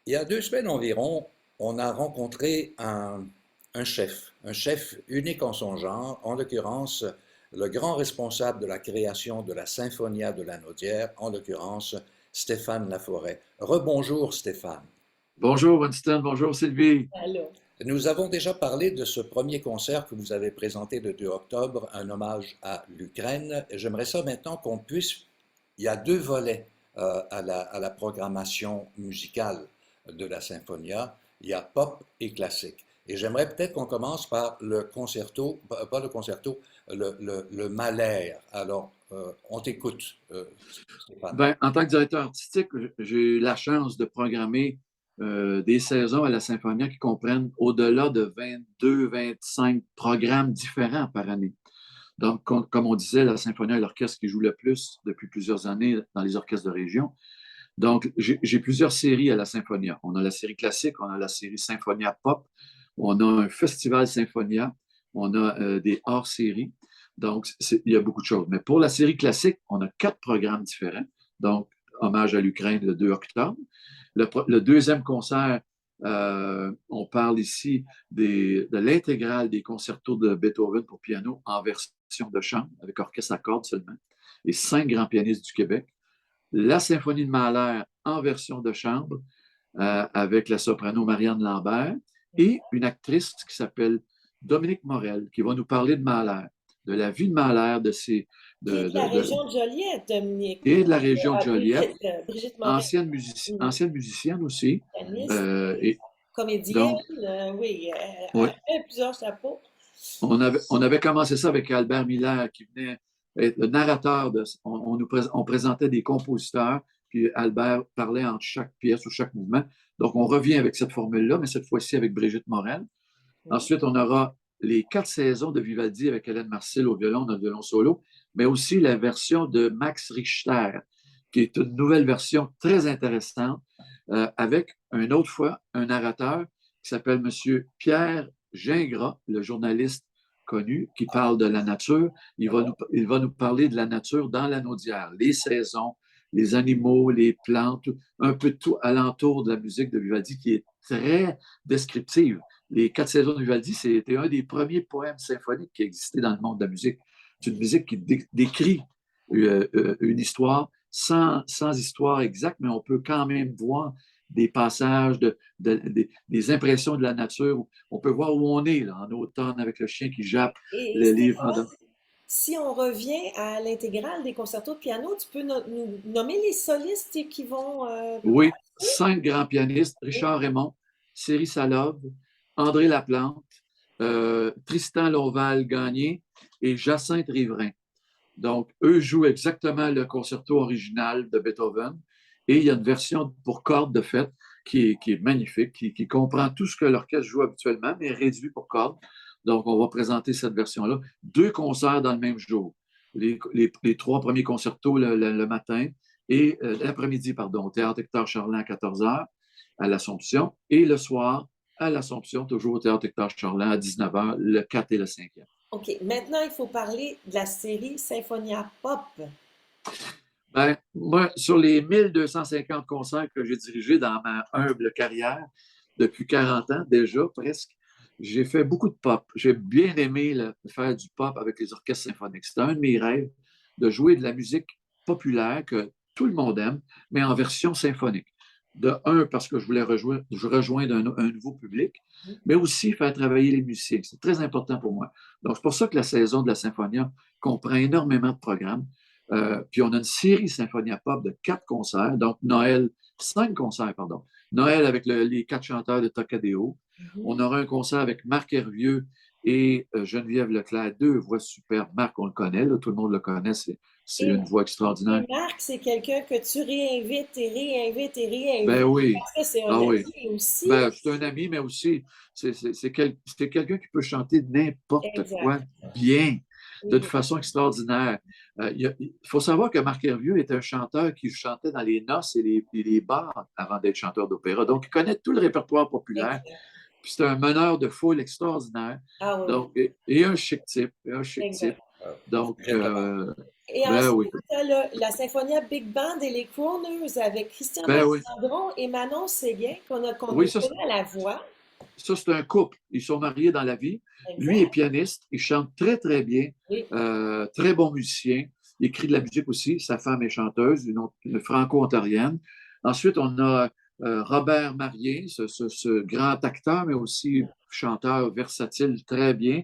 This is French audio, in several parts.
Il y a 2 semaines environ, on a rencontré un chef unique en son genre, en l'occurrence le grand responsable de la création de la Symphonia de la Naudière, en l'occurrence Stéphane Laforêt. Rebonjour Stéphane. Bonjour Winston, bonjour Sylvie. Allô. Nous avons déjà parlé de ce premier concert que vous avez présenté le 2 octobre, un hommage à l'Ukraine. J'aimerais ça maintenant qu'on puisse... Il y a 2 volets à la programmation musicale de la Symphonia. Il y a pop et classique. Et j'aimerais peut-être qu'on commence par le concerto, pas le concerto, le Mahler. Alors, on t'écoute, Stéphane. En tant que directeur artistique, j'ai eu la chance de programmer des saisons à la Symphonia qui comprennent au-delà de 22-25 programmes différents par année. Donc, comme on disait, la Symphonia est l'orchestre qui joue le plus depuis plusieurs années dans les orchestres de région. Donc, j'ai plusieurs séries à la Symphonia. On a la série classique, on a la série Symphonia Pop, on a un festival Symphonia, on a des hors-séries. Donc, il y a beaucoup de choses. Mais pour la série classique, on a 4 programmes différents. Donc, hommage à l'Ukraine le 2 octobre. Le deuxième concert, on parle ici de l'intégrale des concertos de Beethoven pour piano en version de chambre, avec orchestre à cordes seulement, et 5 grands pianistes du Québec. La symphonie de Mahler en version de chambre, avec la soprano Marianne Lambert, et une actrice qui s'appelle Dominique Morel, qui va nous parler de Mahler, de la vie de Mahler, Qui est de la région de Joliette, Dominique. et de la région de Joliette, Brigitte Morel, une ancienne musicienne aussi. pianiste, Et comédienne, donc, oui, elle oui, a fait plusieurs chapeaux. on avait commencé ça avec Albert Miller, qui venait être le narrateur. On présentait des compositeurs, puis Albert parlait entre chaque pièce ou chaque mouvement. Donc, on revient avec cette formule-là, mais cette fois-ci avec Brigitte Morel. Oui. Ensuite, on aura les 4 saisons de Vivaldi avec Hélène Marcil au violon, notre violon solo, mais aussi la version de Max Richter, qui est une nouvelle version très intéressante, avec une autre fois un narrateur qui s'appelle M. Pierre Gingras, le journaliste connu, qui parle de la nature. Il va nous parler de la nature dans la Naudière, les saisons, les animaux, les plantes, un peu tout alentour de la musique de Vivaldi qui est très descriptive. Les 4 saisons de Vivaldi, c'était un des premiers poèmes symphoniques qui existait dans le monde de la musique. C'est une musique qui décrit une histoire sans histoire exacte, mais on peut quand même voir des passages, des impressions de la nature. On peut voir où on est, là, en automne, avec le chien qui jappe, Et le livre. Stéphane, si on revient à l'intégrale des concertos de piano, tu peux nous nommer les solistes qui vont Oui, participer? 5 grands pianistes, Oui. Richard Raymond, Céry Salov, André Laplante, Tristan Lonval-Gagné et Jacinthe Riverain. Donc, eux jouent exactement le concerto original de Beethoven. Et il y a une version pour cordes de fait qui est magnifique, qui comprend tout ce que l'orchestre joue habituellement, mais réduit pour cordes. Donc, on va présenter cette version-là. 2 concerts dans le même jour. Les 3 premiers concertos le matin et l'après-midi, pardon, au Théâtre Hector Charland à 14 heures à l'Assomption. Et le soir, à l'Assomption, toujours au Théâtre Hector Charland à 19 heures, le 4 et le 5e. OK. Maintenant, il faut parler de la série Symphonia Pop. Moi, sur les 1250 concerts que j'ai dirigés dans ma humble carrière, depuis 40 ans déjà, presque, j'ai fait beaucoup de pop. J'ai bien aimé faire du pop avec les orchestres symphoniques. C'était un de mes rêves de jouer de la musique populaire que tout le monde aime, mais en version symphonique. De un, parce que je rejoindre un nouveau public, mais aussi faire travailler les musiciens. C'est très important pour moi. Donc, c'est pour ça que la saison de la Symphonia comprend énormément de programmes. Puis on a une série Symphonia Pop de 4 concerts, donc Noël, 5 concerts, pardon. Noël avec les 4 chanteurs de Tocadéo. Mhm. On aura un concert avec Marc Hervieux et Geneviève Leclerc, 2 voix superbes. Marc, on le connaît, là, tout le monde le connaît, c'est Et, une voix et extraordinaire. Marc, c'est quelqu'un que tu réinvites et réinvites et Ben réinvites oui, parce que c'est un ah oui. ami aussi. C'est un ami, mais aussi, c'est quelqu'un qui peut chanter n'importe Exact. quoi bien, d'une Mhm. façon extraordinaire. Il faut savoir que Marc Hervieux est un chanteur qui chantait dans les noces et les bars avant d'être chanteur d'opéra. Donc, il connaît tout le répertoire populaire. Exact. Puis c'est un meneur de foule extraordinaire. Ah oui, Donc, et un chic type, et un chic type. exact. Donc, J'ai Et Ben ensuite, oui, tu as la Symphonia Big Band et les Crooners avec Christian ben oui. Marchandron et Manon Séguin, qu'on Oui, connaît à la voix. ça, c'est un couple. Ils sont mariés dans la vie. Lui est Exact. pianiste. Il chante très, très bien. Oui. Très bon musicien. Il écrit de la musique aussi. Sa femme est chanteuse, une franco-ontarienne. Ensuite, on a Robert Marier, ce grand acteur, mais aussi chanteur versatile, très bien.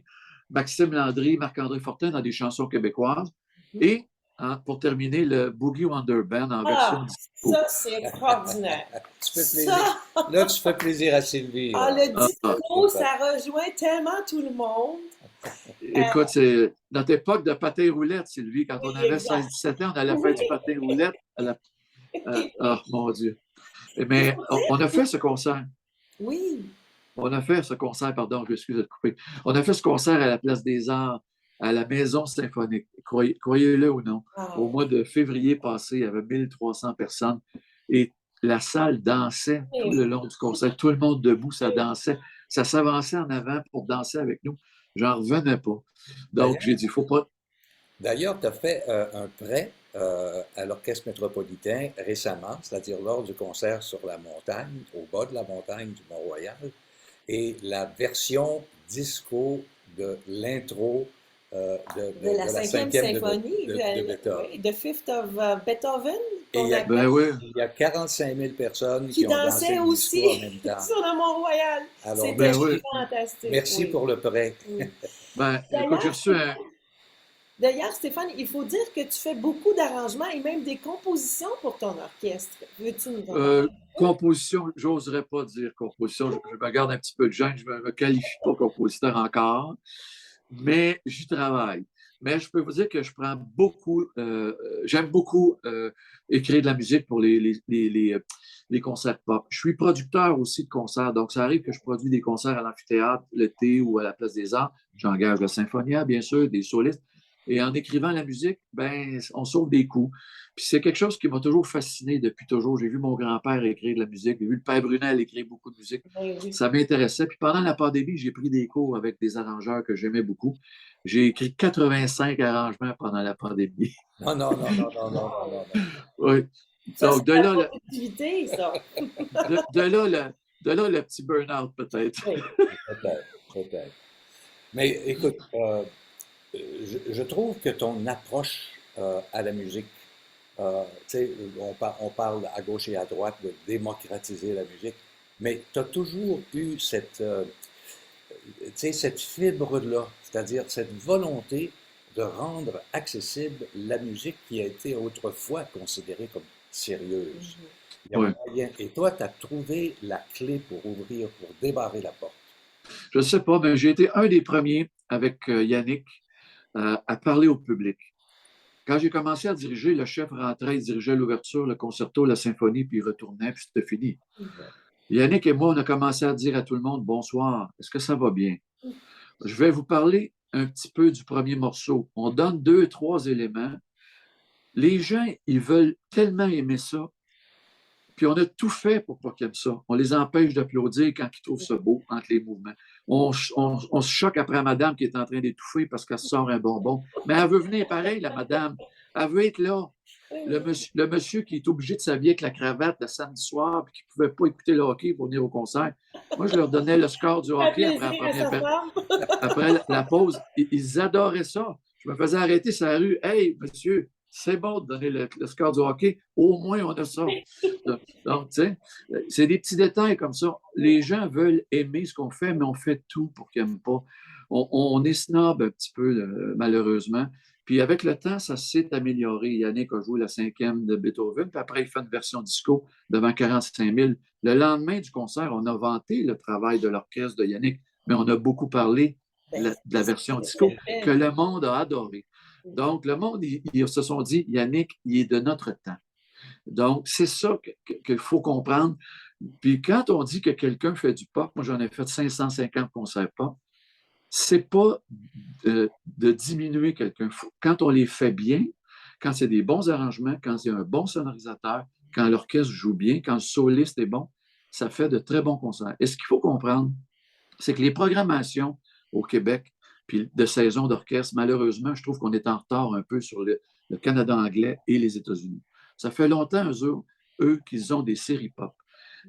Maxime Landry, Marc-André Fortin dans des chansons québécoises. Mhm. Et, pour terminer, le Boogie Wonder Band en version Ah, disco. ça, c'est extraordinaire. Tu fais plaisir. Ça, Là, tu fais plaisir à Sylvie, ah, là. le Ah, disco, ça rejoint tellement tout le monde. écoute, c'est notre époque de patin roulette, Sylvie. Quand Oui, on avait exact. 16-17 ans, on allait faire Oui. du patin roulette. Oh, mon Dieu. Il Mais faut on a dire, fait ce concert. oui. On a fait ce concert, pardon, je m'excuse de te couper. On a fait ce concert à la Place des Arts, à la Maison Symphonique. Croyez-le ou non, Ah, au mois de février passé, il y avait 1300 personnes et la salle dansait tout le oui, long du concert. Tout le monde debout, ça oui. dansait. Ça s'avançait en avant pour danser avec nous. J'en revenais pas. Donc, j'ai D'ailleurs, dit, il ne faut pas. d'ailleurs, tu as fait un prêt à l'Orchestre métropolitain récemment, c'est-à-dire lors du concert sur la montagne, au bas de la montagne du Mont-Royal, et la version disco de l'intro De la de la cinquième cinquième symphonie, de Beethoven. oui, de Fifth of Beethoven, Et qu'on appelle, Ben oui. il y a 45 000 personnes qui qui ont dansé dansait le disco en aussi même temps. sur le Mont-Royal. Alors, C'était Ben merci, oui. fantastique, merci oui. pour le prêt. Oui. Ben, écoute, j'ai D'ailleurs, reçu un. D'ailleurs, Stéphane, il faut dire que tu fais beaucoup d'arrangements et même des compositions pour ton orchestre. Veux-tu nous en parler? Composition, j'oserais pas dire composition. Je me garde un petit peu de gêne. Je ne me qualifie pas compositeur encore, mais j'y travaille. Mais je peux vous dire que je prends beaucoup, j'aime beaucoup écrire de la musique pour les concerts pop. Je suis producteur aussi de concerts, donc ça arrive que je produis des concerts à l'amphithéâtre l'été ou à la Place des Arts. J'engage la Symphonia, bien sûr, des solistes. Et en écrivant la musique, ben, on sauve des coûts. Puis c'est quelque chose qui m'a toujours fasciné depuis toujours. J'ai vu mon grand-père écrire de la musique, j'ai vu le père Brunel écrire beaucoup de musique. Oui, oui. Ça m'intéressait. Puis pendant la pandémie, j'ai pris des cours avec des arrangeurs que j'aimais beaucoup. J'ai écrit 85 arrangements pendant la pandémie. Non, non, non, non, non, non, non, non, non. Oui. Ça, c'est Donc, la productivité, ça. de là le petit burn-out, peut-être. Oui. Peut-être, peut-être. Mais écoute, je trouve que ton approche à la musique, tu sais, on parle à gauche et à droite de démocratiser la musique, mais tu as toujours eu tu sais, cette fibre-là, c'est-à-dire cette volonté de rendre accessible la musique qui a été autrefois considérée comme sérieuse. Mhm. Il y a Oui. moyen. Et toi, tu as trouvé la clé pour ouvrir, pour débarrer la porte. Je ne sais pas, mais j'ai été un des premiers avec Yannick à parler au public. Quand j'ai commencé à diriger, le chef rentrait, il dirigeait l'ouverture, le concerto, la symphonie, puis il retournait, puis c'était fini. Yannick et moi, on a commencé à dire à tout le monde bonsoir, est-ce que ça va bien? Je vais vous parler un petit peu du premier morceau. On donne 2, 3 éléments. Les gens, ils veulent tellement aimer ça. Puis on a tout fait pour pas qu'ils aiment ça. On les empêche d'applaudir quand ils trouvent ça beau entre les mouvements. On se choque après la madame qui est en train d'étouffer parce qu'elle sort un bonbon. Mais elle veut venir pareil, la madame. Elle veut être là. Le monsieur qui est obligé de s'habiller avec la cravate le samedi soir et qui ne pouvait pas écouter le hockey pour venir au concert. Moi, je leur donnais le score du Ça fait hockey après la plaisir à sa première femme. après la pause. Ils adoraient ça. Je me faisais arrêter sur la rue. Hey, monsieur, c'est bon de donner le score du hockey. Au moins, on a ça. Donc, tu sais, c'est des petits détails comme ça. Les gens veulent aimer ce qu'on fait, mais on fait tout pour qu'ils n'aiment pas. On est snob un petit peu, malheureusement. Puis avec le temps, ça s'est amélioré. Yannick a joué la cinquième de Beethoven, puis après, il fait une version disco devant 45 000. Le lendemain du concert, on a vanté le travail de l'orchestre de Yannick, mais on a beaucoup parlé de la version disco que le monde a adoré. Donc, le monde, ils se sont dit, Yannick, il est de notre temps. Donc, c'est ça qu'il faut comprendre. Puis quand on dit que quelqu'un fait du pop, moi j'en ai fait 550 concerts pop, c'est pas de diminuer quelqu'un. Quand on les fait bien, quand c'est des bons arrangements, quand c'est un bon sonorisateur, quand l'orchestre joue bien, quand le soliste est bon, ça fait de très bons concerts. Et ce qu'il faut comprendre, c'est que les programmations au Québec, puis de saison d'orchestre, malheureusement, je trouve qu'on est en retard un peu sur le Canada anglais et les États-Unis. Ça fait longtemps, eux qu'ils ont des séries pop.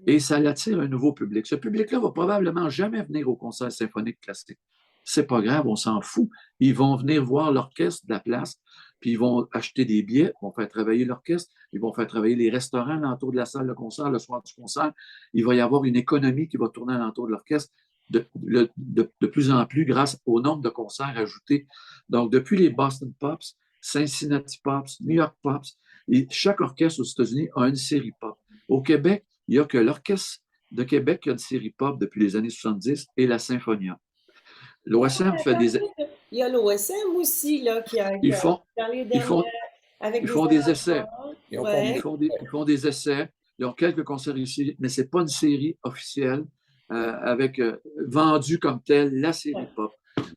Et ça attire un nouveau public. Ce public-là va probablement jamais venir au concert symphonique classique. C'est pas grave, on s'en fout. Ils vont venir voir l'orchestre de la place, puis ils vont acheter des billets, ils vont faire travailler l'orchestre, ils vont faire travailler les restaurants alentour de la salle de concert le soir du concert. Il va y avoir une économie qui va tourner alentour de l'orchestre de plus en plus grâce au nombre de concerts ajoutés. Donc, depuis les Boston Pops, Cincinnati Pops, New York Pops, et chaque orchestre aux États-Unis a une série pop. Au Québec, il n'y a que l'Orchestre de Québec qui a une série pop depuis les années 70 et la Symphonia. L'OSM fait des... Il y a l'OSM aussi, là, Ils font, dans les ils dernières, font, avec ils des font des essais. arrangements. Ils ont Ouais. Ils font des essais. Ils ont quelques concerts ici, mais ce n'est pas une série officielle avec vendue comme telle, la série pop.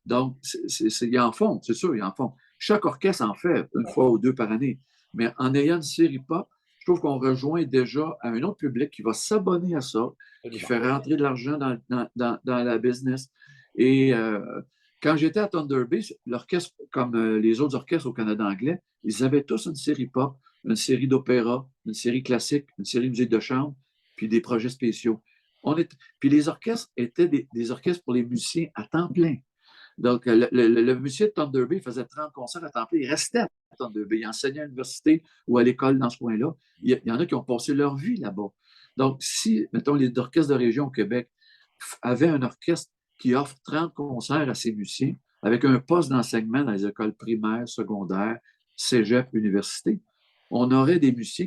Donc, ils en font, c'est sûr, ils en font. Chaque orchestre en fait une fois ou deux par année. Mais en ayant une série pop, je trouve qu'on rejoint déjà un autre public qui va s'abonner à ça, qui fait rentrer de l'argent dans la business. Et quand j'étais à Thunder Bay, l'orchestre, comme les autres orchestres au Canada anglais, ils avaient tous une série pop, une série d'opéra, une série classique, une série de musique de chambre, puis des projets spéciaux. Puis les orchestres étaient des orchestres pour les musiciens à temps plein. Donc, le musicien de Thunder Bay faisait 30 concerts à temps plein. Il restait à Thunder Bay. Il enseignait à l'université ou à l'école dans ce coin-là. Il y en a qui ont passé leur vie là-bas. Donc, si, mettons, les orchestres de région au Québec avaient un orchestre qui offre 30 concerts à ses musiciens, avec un poste d'enseignement dans les écoles primaires, secondaires, cégep, université, on aurait des musiciens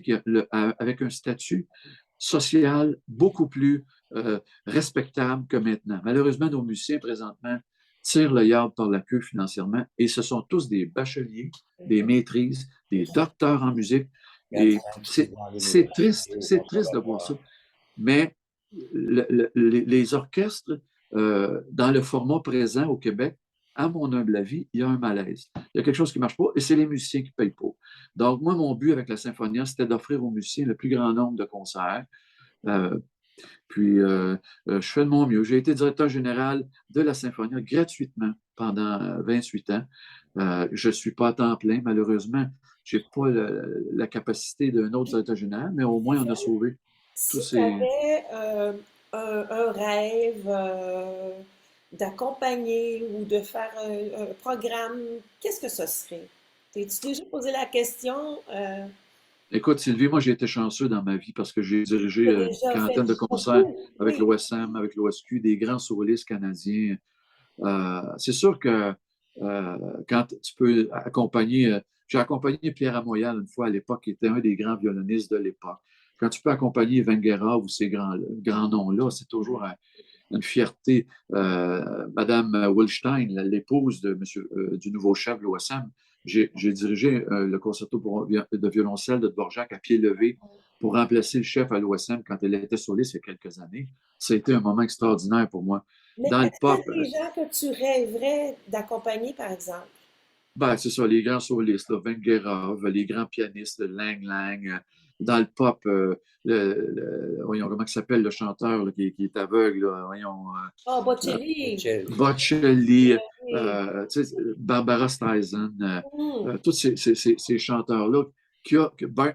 avec un statut social beaucoup plus respectable que maintenant. Malheureusement, nos musiciens, présentement, tirent le yard par la queue financièrement et ce sont tous des bacheliers, des maîtrises, des docteurs en musique. Et c'est triste de voir ça. Mais les orchestres, dans le format présent au Québec, à mon humble avis, il y a un malaise. Il y a quelque chose qui ne marche pas et c'est les musiciens qui ne payent pas. Donc, moi, mon but avec la Symphonia, c'était d'offrir aux musiciens le plus grand nombre de concerts. Puis, je fais de mon mieux. J'ai été directeur général de la Symphonia gratuitement pendant 28 ans. Je ne suis pas à temps plein, malheureusement. Je n'ai pas la capacité d'un autre directeur général, mais au moins, on a sauvé tous Si tu avais un rêve d'accompagner ou de faire un programme, qu'est-ce que ce serait? T'es-tu déjà posé la question? Écoute, Sylvie, moi, j'ai été chanceux dans ma vie parce que j'ai dirigé Tu as une déjà fait quarantaine de concerts beaucoup, avec oui. l'OSM, avec l'OSQ, des grands solistes canadiens. C'est sûr que quand tu peux accompagner, j'ai accompagné Pierre Amoyal une fois à l'époque, qui était un des grands violonistes de l'époque. Quand tu peux accompagner Wenguerra ou ces grands noms-là, c'est toujours une fierté. Madame Wilstein, l'épouse du nouveau chef de l'OSM, j'ai dirigé le concerto de violoncelle de Dvorak à pied levé pour remplacer le chef à l'OSM quand elle était soliste il y a quelques années. Ça a été un moment extraordinaire pour moi. Mais Dans le est-ce pop, qu'il y a des gens que tu rêverais d'accompagner, par exemple? ben, c'est ça, les grands solistes, là, Wenguerra, les grands pianistes, Lang Lang. Dans le pop, voyons, comment il s'appelle le chanteur là, qui est aveugle, là, voyons, Oh, Bocelli! Bocelli, Oui. Barbara Streisand, Hmm. tous ces chanteurs-là.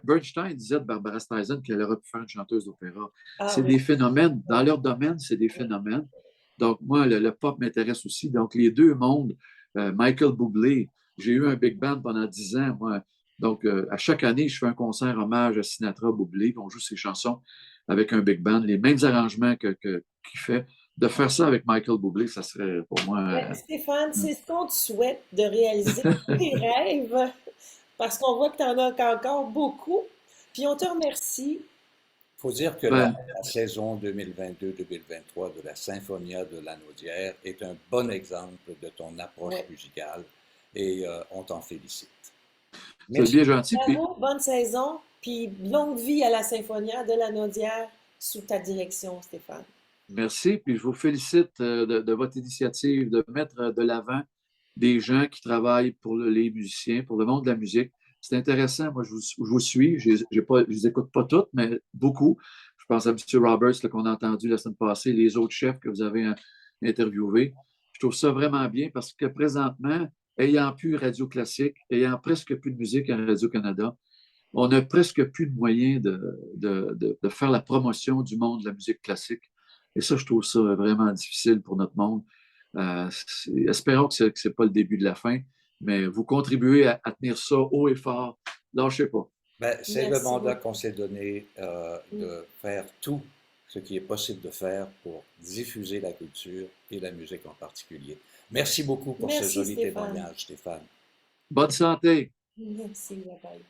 Bernstein disait de Barbara Streisand qu'elle aurait pu faire une chanteuse d'opéra. Ah C'est oui. des phénomènes. Dans leur domaine, c'est des phénomènes. Donc, moi, le pop m'intéresse aussi. Donc, les deux mondes, Michael Bublé, j'ai eu un big band pendant 10 ans, moi. Donc, à chaque année, je fais un concert hommage à Sinatra Bublé, on joue ses chansons avec un big band, les mêmes arrangements qu'il fait. De faire ça avec Michael Bublé, ça serait pour moi. Ben, Stéphane, c'est ce qu'on te souhaite de réaliser tes rêves, parce qu'on voit que tu en as encore beaucoup. Puis on te remercie. Il faut dire que Ben, la saison 2022-2023 de la Symphonia de Lanaudière est un bon exemple de ton approche Ouais. musicale et on t'en félicite. c'est Merci. bien gentil. Puis, Bravo, bonne saison, puis longue vie à la Symphonia de la Naudière sous ta direction, Stéphane. merci. Puis, je vous félicite de votre initiative de mettre de l'avant des gens qui travaillent pour les musiciens, pour le monde de la musique. C'est intéressant. Moi, je vous suis. Je ne les écoute pas toutes, mais beaucoup. Je pense à M. Roberts qu'on a entendu la semaine passée, les autres chefs que vous avez interviewés. Je trouve ça vraiment bien parce que présentement, ayant plus Radio Classique, ayant presque plus de musique à Radio-Canada, on n'a presque plus de moyens de faire la promotion du monde de la musique classique. Et ça, je trouve ça vraiment difficile pour notre monde. Espérons que ce n'est pas le début de la fin, mais vous contribuez à tenir ça haut et fort. Lâchez pas. Ben, c'est le Merci mandat beaucoup. qu'on s'est donné de faire tout ce qui est possible de faire pour diffuser la culture et la musique en particulier. Merci beaucoup pour ce Merci joli Stéphane. témoignage, Stéphane. Bonne santé. Merci, bye bye.